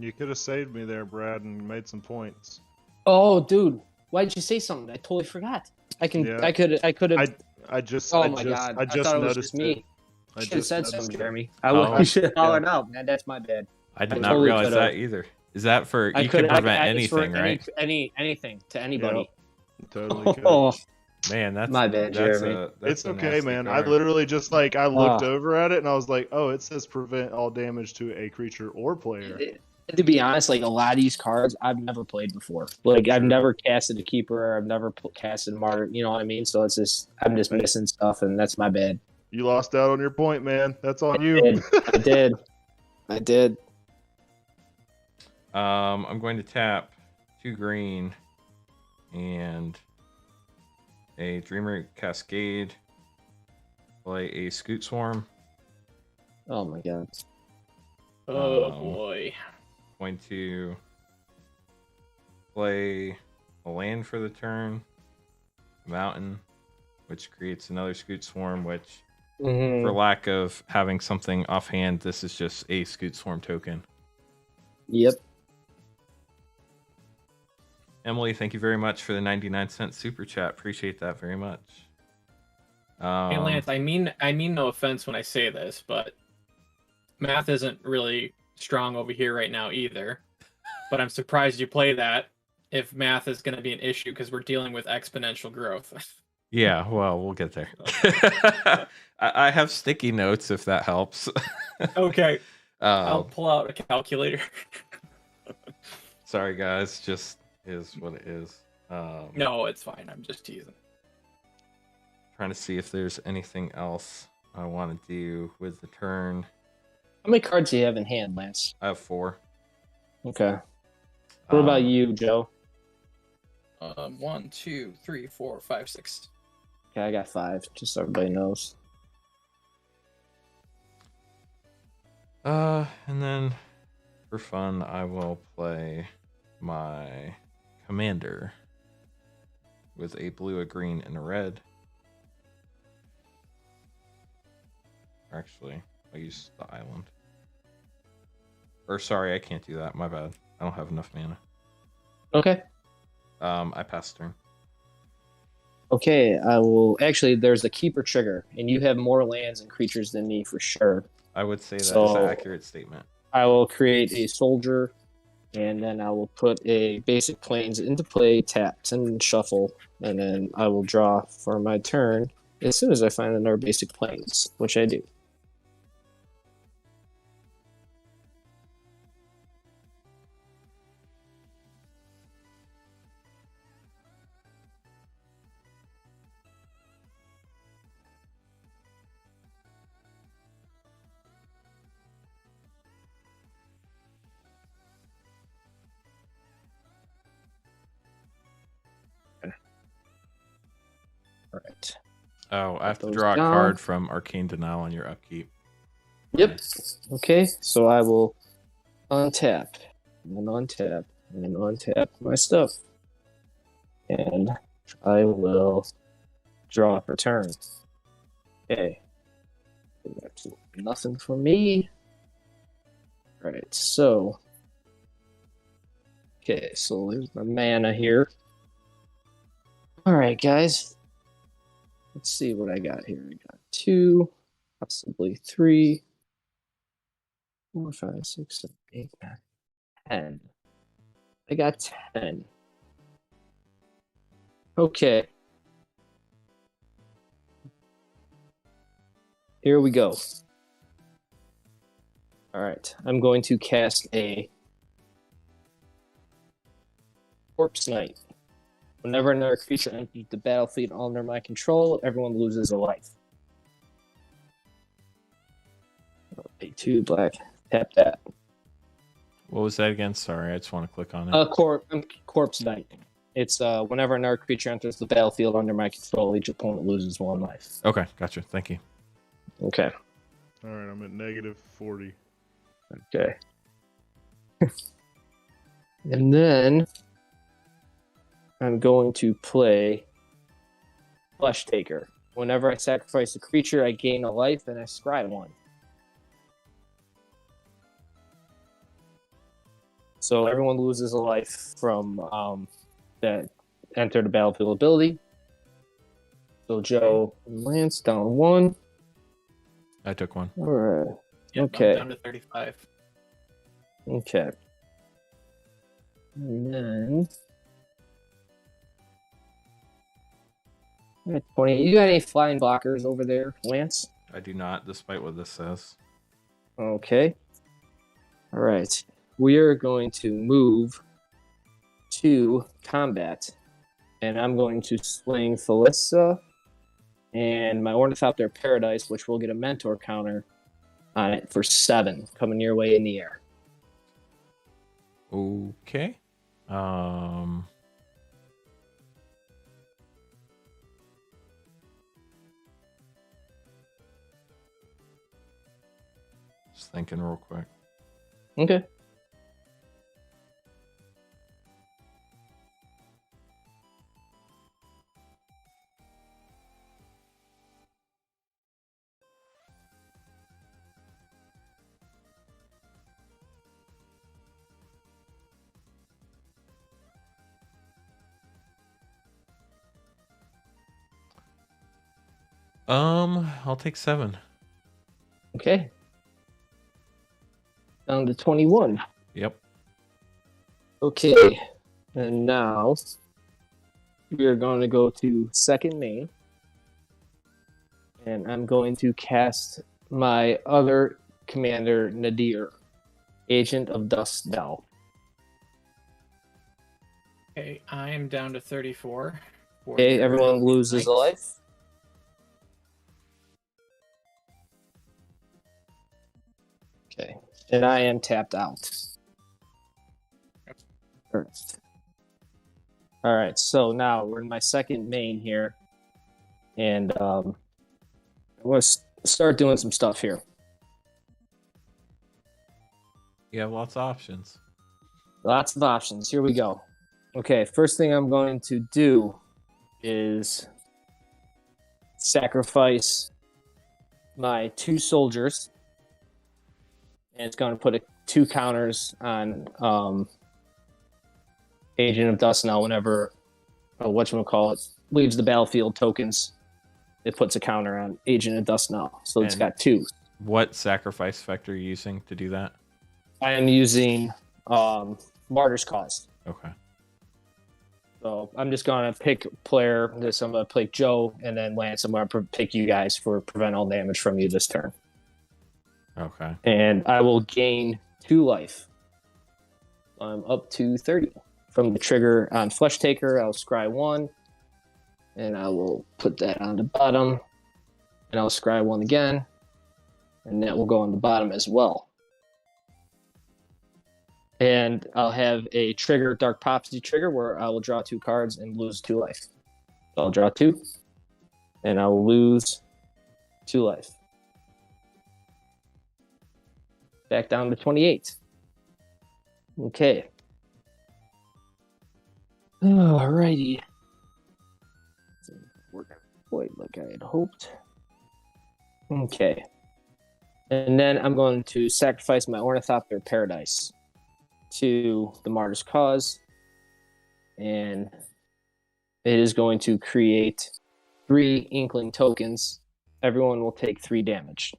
You could have saved me there, Brad, and made some points. Oh, dude, why did you say something? I totally forgot. I could have. I just Oh I my just god! I just thought it was noticed just me. it. I You should have just said noticed something, it. Jeremy. Oh. You should have hollered out, man. That's my bad. I did I not totally realize could've. that either. Is that for I you can could prevent it's for anything, right? anything to anybody. Totally could. Oh, Man, that's My bad, that's Jeremy. It's a okay, nasty man. I card. literally just I looked Ah. over at it and I was like, oh, it says prevent all damage to a creature or player. to be honest, like a lot of these cards I've never played before. Like I've never casted a keeper. I've never casted martyr. You know what I mean? So it's just I'm just missing stuff, and that's my bad. You lost out on your point, man. That's on you. I did. I'm going to tap 2 green and a Dreamer Cascade. Play a Scoot Swarm. Oh my god. Oh boy. Going to play a land for the turn, Mountain, which creates another Scoot Swarm, which for lack of having something offhand, this is just a Scoot Swarm token. Yep. Emily, thank you very much for the 99-cent super chat. Appreciate that very much. Hey Lance, I mean no offense when I say this, but math isn't really strong over here right now either. But I'm surprised you play that if math is going to be an issue because we're dealing with exponential growth. Yeah, well, we'll get there. I have sticky notes if that helps. Okay. I'll pull out a calculator. Sorry, guys. Just is what it is. No, it's fine. I'm just teasing. Trying to see if there's anything else I want to do with the turn. How many cards do you have in hand, Lance? I have 4. Okay. What about you, Joe? 1, 2, 3, 4, 5, 6. Okay, I got 5, just so everybody knows. And then for fun, I will play my commander with a blue, a green, and a red. Actually, I'll use the island. Or sorry, I can't do that. My bad. I don't have enough mana. Okay. I pass turn. Okay, I will. Actually, there's a keeper trigger, and you have more lands and creatures than me for sure. I would say that is So- an accurate statement. I will create a soldier, and then I will put a basic planes into play, tapped and shuffle, and then I will draw for my turn as soon as I find another basic planes, which I do. Oh, I have to those draw a down. card from Arcane Denial on your upkeep. Yep. Okay, so I will untap and untap and untap my stuff. And I will draw for turn. Okay. That's nothing for me. Alright, so. Okay, so there's my mana here. Alright, guys. Let's see what I got here. I got 2, possibly 3, 4, 5, 6, 7, 8, 9, 10. I got 10. Okay. Here we go. Alright, I'm going to cast a Corpse Knight. Whenever another creature enters the battlefield under my control, everyone loses a life. Pay 2 black. Tap that. What was that again? Sorry, I just want to click on it. Corpse Knight. It's whenever another creature enters the battlefield under my control, each opponent loses 1 life. Okay, gotcha. Thank you. Okay. All right, I'm at negative 40. Okay. And then I'm going to play Flesh Taker. Whenever I sacrifice a creature, I gain a life and I scry 1. So everyone loses a life from that enter the battlefield ability. So Joe and Lance down 1. I took 1. All right. Yep, Okay. I'm down to 35. Okay. And then 20. You got any flying blockers over there, Lance? I do not, despite what this says. Okay. All right. We are going to move to combat, and I'm going to swing Felissa and my Ornithopter Paradise, which will get a mentor counter on it for 7, coming your way in the air. Okay. Just thinking real quick. Okay. I'll take 7. Okay. Down to 21. Yep. Okay. And now we are going to go to second main. And I'm going to cast my other commander, Nadier, Agent of Dust Dell. Okay, I am down to 34. Okay, everyone loses a life. Okay, and I am tapped out. First. All right, so now we're in my second main here, and I'm going to start doing some stuff here. You have lots of options. Lots of options. Here we go. Okay, first thing I'm going to do is sacrifice my 2 soldiers, and it's going to put 2 counters on Agent of Dust now whenever whatchamacallit leaves the battlefield tokens. It puts a counter on Agent of Dust now. So it's got 2. What sacrifice effect are you using to do that? I am using Martyr's Cause. Okay. So I'm just going to pick a player. I'm going to pick Joe, and then Lance, I'm going to pick you guys for prevent all damage from you this turn. Okay. And I will gain 2 life. I'm up to 30. From the trigger on Flesh Taker, I'll scry 1. And I will put that on the bottom. And I'll scry 1 again. And that will go on the bottom as well. And I'll have a trigger, Dark Prophecy trigger, where I will draw 2 cards and lose 2 life. So I'll draw 2. And I'll lose 2 life. Back down to 28. Okay. Alrighty. Working quite like I had hoped. Okay. And then I'm going to sacrifice my Ornithopter Paradise to the Martyr's Cause. And it is going to create 3 Inkling tokens. Everyone will take 3 damage.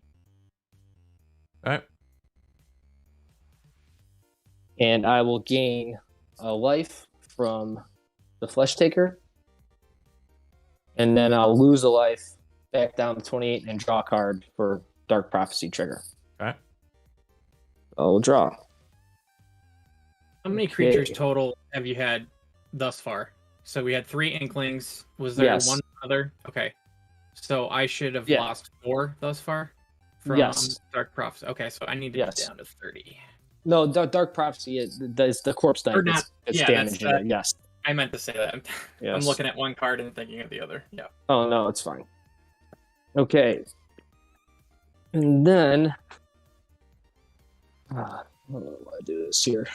All right. And I will gain a life from the Flesh Taker. And then I'll lose a life back down to 28 and draw a card for Dark Prophecy trigger. All right. I'll draw. How many creatures total have you had thus far? So we had 3 Inklings. Was there one other? Okay. So I should have lost 4 thus far from Dark Prophecy. Okay, so I need to get down to 30. No, Dark Prophecy is the Corpse Knight. It's damaging it. Yes. I meant to say that. I'm looking at one card and thinking of the other. Yeah. Oh, no, it's fine. Okay. And then... I don't know why I do this here.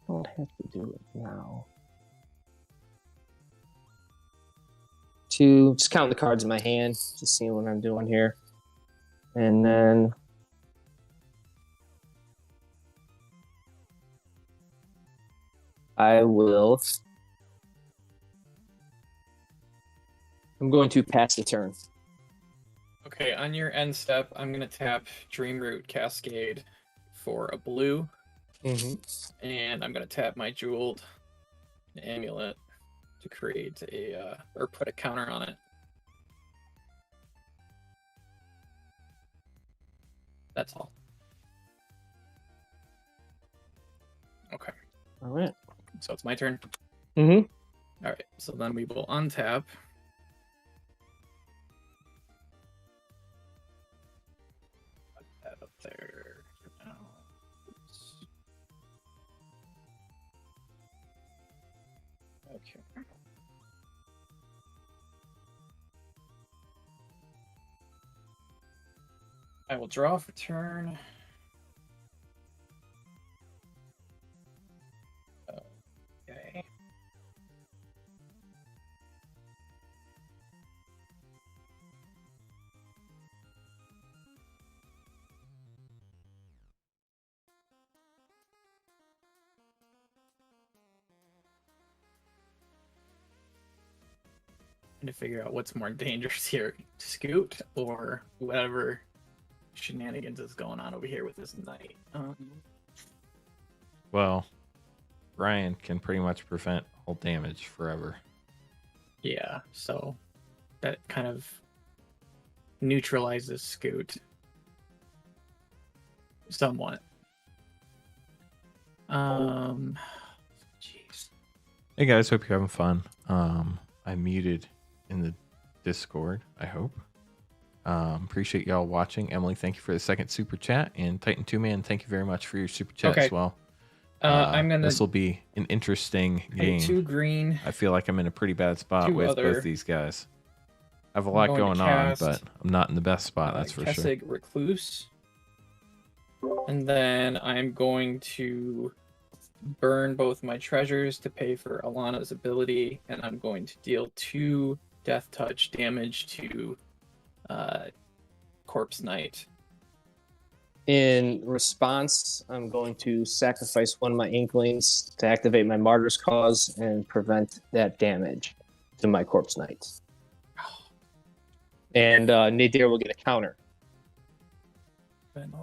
I don't have to do it now. Just count the cards in my hand, just seeing what I'm doing here. And then... I'm going to pass the turn. Okay, on your end step, I'm going to tap Dreamroot Cascade for a blue. Mm-hmm. And I'm going to tap my Jeweled Amulet to create or put a counter on it. That's all. Okay. All right. So it's my turn? Mm-hmm. All right, so then we will untap. Put that up there for now. Okay. I will draw for turn. Okay. To figure out what's more dangerous here, Scoot or whatever shenanigans is going on over here with this knight. Well, Ryan can pretty much prevent all damage forever. Yeah, so that kind of neutralizes Scoot somewhat. Jeez. Hey guys, hope you're having fun. I muted in the Discord, I hope. Appreciate y'all watching. Emily, thank you for the second super chat, and Titan 2 Man, thank you very much for your super chat as well. This will be an interesting game. 2 green. I feel like I'm in a pretty bad spot with both these guys. I have a lot going on, but I'm not in the best spot, that's for sure. Recluse. And then I'm going to burn both my treasures to pay for Alana's ability, and I'm going to deal 2 Death Touch damage to Corpse Knight. In response, I'm going to sacrifice one of my Inklings to activate my Martyr's Cause and prevent that damage to my Corpse Knight. And Nadier will get a counter.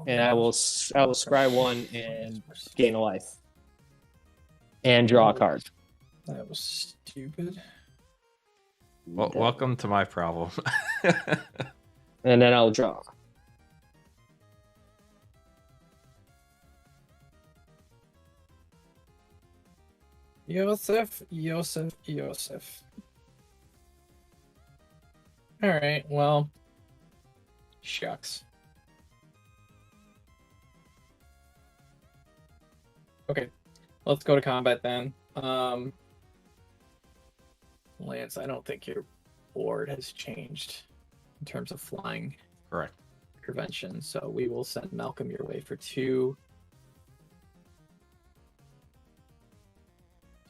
And I will scry 1 and gain a life. And draw a card. That was stupid. Well, welcome to my problem. And then I'll draw. Yosef. Alright, well. Shucks. Okay. Let's go to combat then. Lance, I don't think your board has changed in terms of flying Correct. prevention, so we will send Malcolm your way for 2.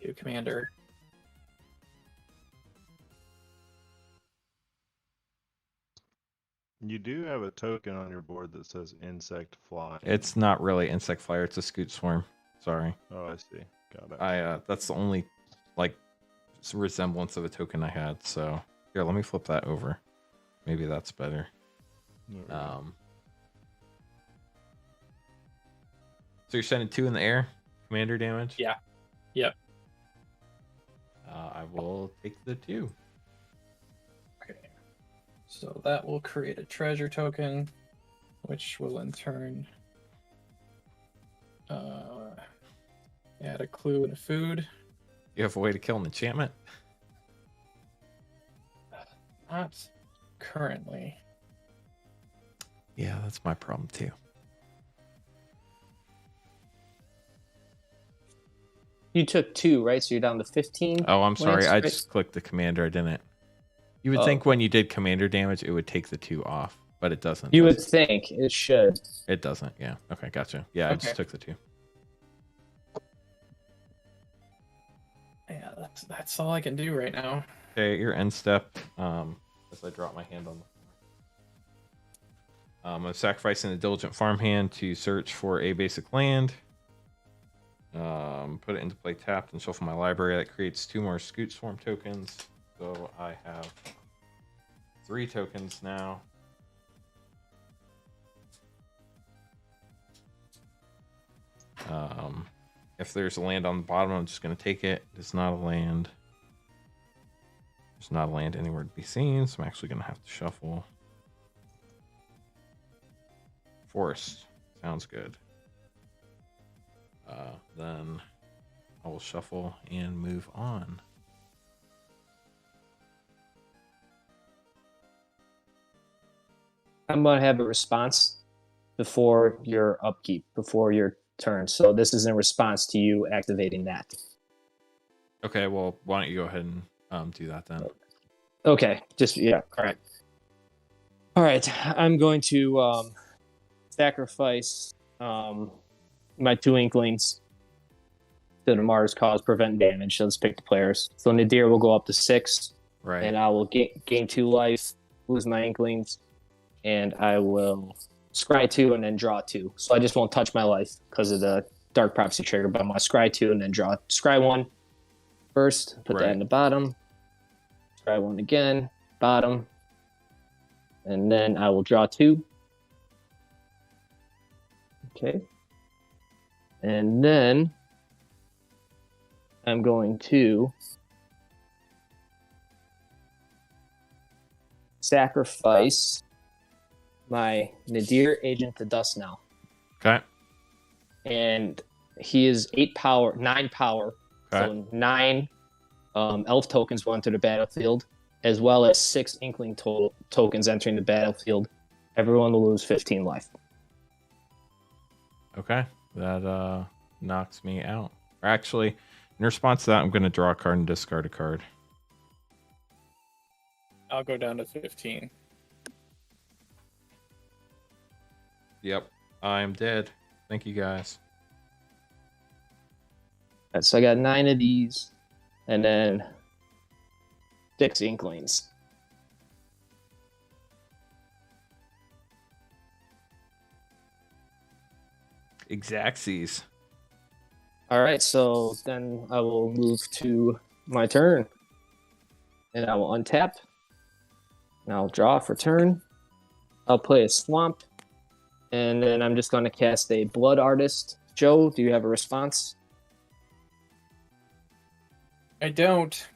2 commander. You do have a token on your board that says insect fly. It's not really insect flyer. It's a scoot swarm. Sorry. Oh, I see. Got it. That's the only like resemblance of a token I had. So here, let me flip that over. Maybe that's better. There we go. So you're sending 2 in the air, commander damage. Yeah. Yep. I will take the 2. Okay. So that will create a treasure token, which will in turn add a clue and a food. You have a way to kill an enchantment? Not currently. Yeah, that's my problem too. You took 2, right? So you're down to 15. Oh, I'm sorry. Lance, I right? just clicked the commander. I didn't. You would Oh. think when you did commander damage, it would take the 2 off, but it doesn't. You does would think it should. it? It doesn't. Yeah. Okay, gotcha. Yeah, I Okay. just took the 2. Yeah, that's all I can do right now. Okay, your end step. As I drop my hand on the floor. I'm sacrificing a diligent farmhand to search for a basic land. Put it into play tapped and shuffle my library. That creates 2 more Scoot Swarm tokens. So I have 3 tokens now. If there's a land on the bottom, I'm just going to take it. It's not a land. There's not a land anywhere to be seen, so I'm actually going to have to shuffle. Forest. Sounds good. Then I will shuffle and move on. I'm going to have a response before your upkeep, before your turn. So this is in response to you activating that. Okay, well, why don't you go ahead and do that then? Okay, just, yeah, all right. All right, I'm going to sacrifice my 2 Inklings to the Mars cause, prevent damage. So let's pick the players. So Nadier will go up to 6, Right. and I will gain 2 life, lose my Inklings, and I will scry 2 and then draw 2. So I just won't touch my life because of the Dark Prophecy trigger, but I'm going to scry 2 and then draw. Scry 1 first, put that Right. in the bottom. Scry 1 again, bottom. And then I will draw 2. Okay. And then I'm going to sacrifice my Nadier Agent to dust now. Okay. And he is 9 power. Okay. So 9 elf tokens will enter the battlefield, as well as 6 inkling tokens entering the battlefield. Everyone will lose 15 life. Okay. That knocks me out. Or actually, in response to that, I'm going to draw a card and discard a card. I'll go down to 15. Yep. I'm dead. Thank you, guys. All right, so I got 9 of these, and then 6 inklings. Exacxies. All right, so then I will move to my turn, and I will untap, and I'll draw for turn. I'll play a swamp, and then I'm just going to cast a Blood Artist. Joe, do you have a response? I don't.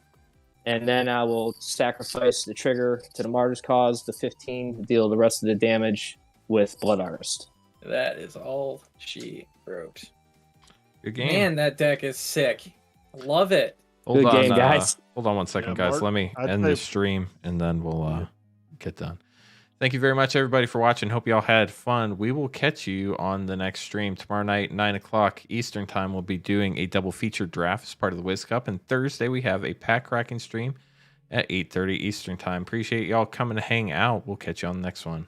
And then I will sacrifice the trigger to the Martyr's Cause, the 15, to deal the rest of the damage with Blood Artist. That is all she wrote. Good game. Man, that deck is sick. Love it. Hold Good on, game, guys. Hold on one second, Yeah, guys. Mark, Let me I'd end say- the stream, and then we'll get done. Thank you very much, everybody, for watching. Hope you all had fun. We will catch you on the next stream tomorrow night, 9 o'clock Eastern time. We'll be doing a double feature draft as part of the Wiz Cup, and Thursday we have a pack cracking stream at 8:30 Eastern Time. Appreciate y'all coming to hang out. We'll catch you on the next one.